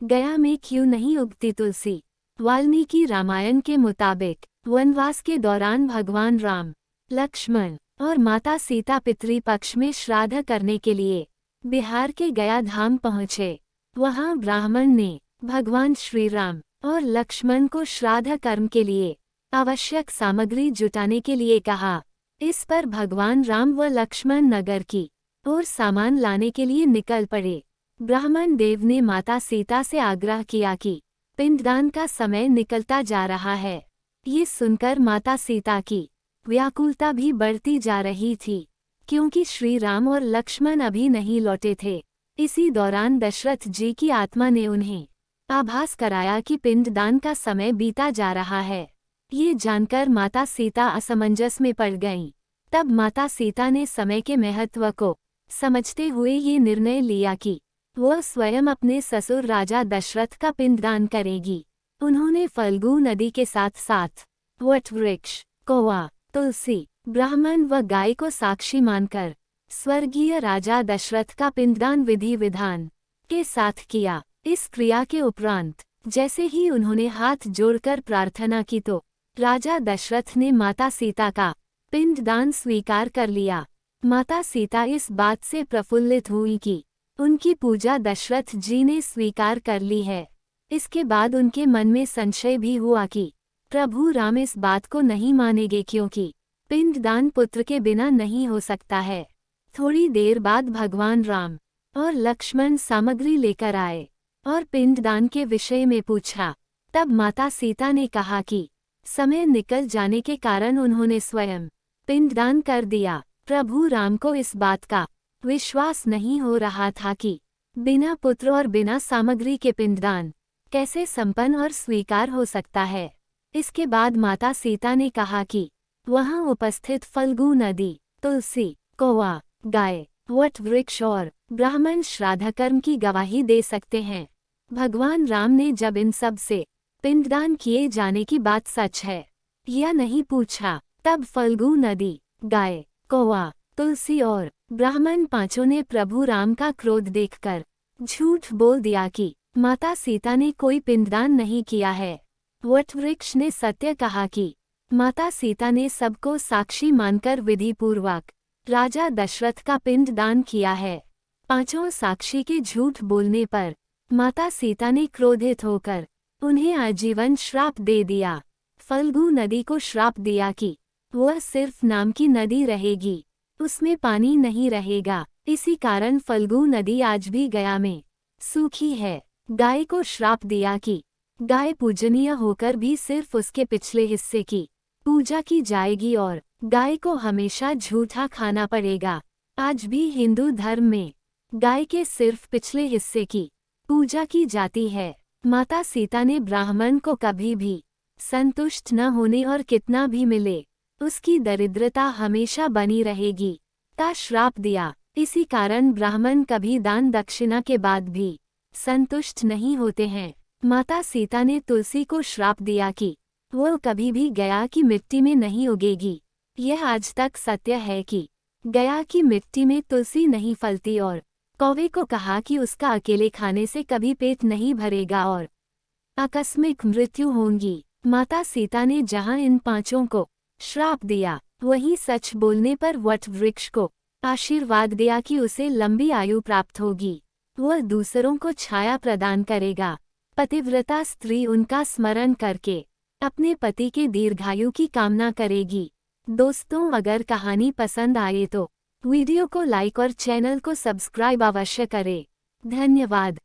गया में क्यों नहीं उगती तुलसी। वाल्मीकि रामायण के मुताबिक वनवास के दौरान भगवान राम, लक्ष्मण और माता सीता पितृपक्ष में श्राद्ध करने के लिए बिहार के गया धाम पहुँचे। वहां ब्राह्मण ने भगवान श्री राम और लक्ष्मण को श्राद्ध कर्म के लिए आवश्यक सामग्री जुटाने के लिए कहा। इस पर भगवान राम व लक्ष्मण नगर की ओर सामान लाने के लिए निकल पड़े। ब्राह्मण देव ने माता सीता से आग्रह किया कि पिंडदान का समय निकलता जा रहा है। ये सुनकर माता सीता की व्याकुलता भी बढ़ती जा रही थी, क्योंकि श्री राम और लक्ष्मण अभी नहीं लौटे थे। इसी दौरान दशरथ जी की आत्मा ने उन्हें आभास कराया कि पिंडदान का समय बीता जा रहा है। ये जानकर माता सीता असमंजस में पड़ गईं। तब माता सीता ने समय के महत्व को समझते हुए ये निर्णय लिया कि वह स्वयं अपने ससुर राजा दशरथ का पिंडदान करेगी। उन्होंने फल्गु नदी के साथ साथ वट वृक्ष, कौवा, तुलसी, ब्राह्मण व गाय को साक्षी मानकर स्वर्गीय राजा दशरथ का पिंडदान विधि विधान के साथ किया। इस क्रिया के उपरांत जैसे ही उन्होंने हाथ जोड़कर प्रार्थना की तो राजा दशरथ ने माता सीता का पिंडदान स्वीकार कर लिया। माता सीता इस बात से प्रफुल्लित हुई कि उनकी पूजा दशरथ जी ने स्वीकार कर ली है। इसके बाद उनके मन में संशय भी हुआ कि प्रभु राम इस बात को नहीं मानेंगे, क्योंकि पिंडदान पुत्र के बिना नहीं हो सकता है। थोड़ी देर बाद भगवान राम और लक्ष्मण सामग्री लेकर आए और पिंडदान के विषय में पूछा। तब माता सीता ने कहा कि समय निकल जाने के कारण उन्होंने स्वयं पिंडदान कर दिया। प्रभु राम को इस बात का विश्वास नहीं हो रहा था कि बिना पुत्र और बिना सामग्री के पिंडदान कैसे संपन्न और स्वीकार हो सकता है। इसके बाद माता सीता ने कहा कि वहां उपस्थित फल्गु नदी, तुलसी, कौवा, गाय, वट वृक्ष और ब्राह्मण श्राद्ध कर्म की गवाही दे सकते हैं। भगवान राम ने जब इन सब से पिंडदान किए जाने की बात सच है या नहीं पूछा, तब फल्गु नदी, गाय, कौवा, तुलसी और ब्राह्मण पांचों ने प्रभु राम का क्रोध देखकर झूठ बोल दिया कि माता सीता ने कोई पिंडदान नहीं किया है। वटवृक्ष ने सत्य कहा कि माता सीता ने सबको साक्षी मानकर विधि पूर्वक राजा दशरथ का पिंडदान किया है। पांचों साक्षी के झूठ बोलने पर माता सीता ने क्रोधित होकर उन्हें आजीवन श्राप दे दिया। फल्गु नदी को श्राप दिया कि वह सिर्फ नाम की नदी रहेगी, उसमें पानी नहीं रहेगा। इसी कारण फल्गु नदी आज भी गया में सूखी है। गाय को श्राप दिया कि गाय पूजनीय होकर भी सिर्फ उसके पिछले हिस्से की पूजा की जाएगी और गाय को हमेशा झूठा खाना पड़ेगा। आज भी हिंदू धर्म में गाय के सिर्फ पिछले हिस्से की पूजा की जाती है। माता सीता ने ब्राह्मण को कभी भी संतुष्ट न होने और कितना भी मिले उसकी दरिद्रता हमेशा बनी रहेगी का श्राप दिया। इसी कारण ब्राह्मण कभी दान दक्षिणा के बाद भी संतुष्ट नहीं होते हैं। माता सीता ने तुलसी को श्राप दिया कि वह कभी भी गया की मिट्टी में नहीं उगेगी। यह आज तक सत्य है कि गया की मिट्टी में तुलसी नहीं फलती और कौवे को कहा कि उसका अकेले खाने से कभी पेट नहीं भरेगा और आकस्मिक मृत्यु होगी। माता सीता ने जहां इन पांचों को श्राप दिया, वहीं सच बोलने पर वट वृक्ष को आशीर्वाद दिया कि उसे लंबी आयु प्राप्त होगी, वह दूसरों को छाया प्रदान करेगा। पतिव्रता स्त्री उनका स्मरण करके अपने पति के दीर्घायु की कामना करेगी। दोस्तों, अगर कहानी पसंद आए तो वीडियो को लाइक और चैनल को सब्सक्राइब अवश्य करें। धन्यवाद।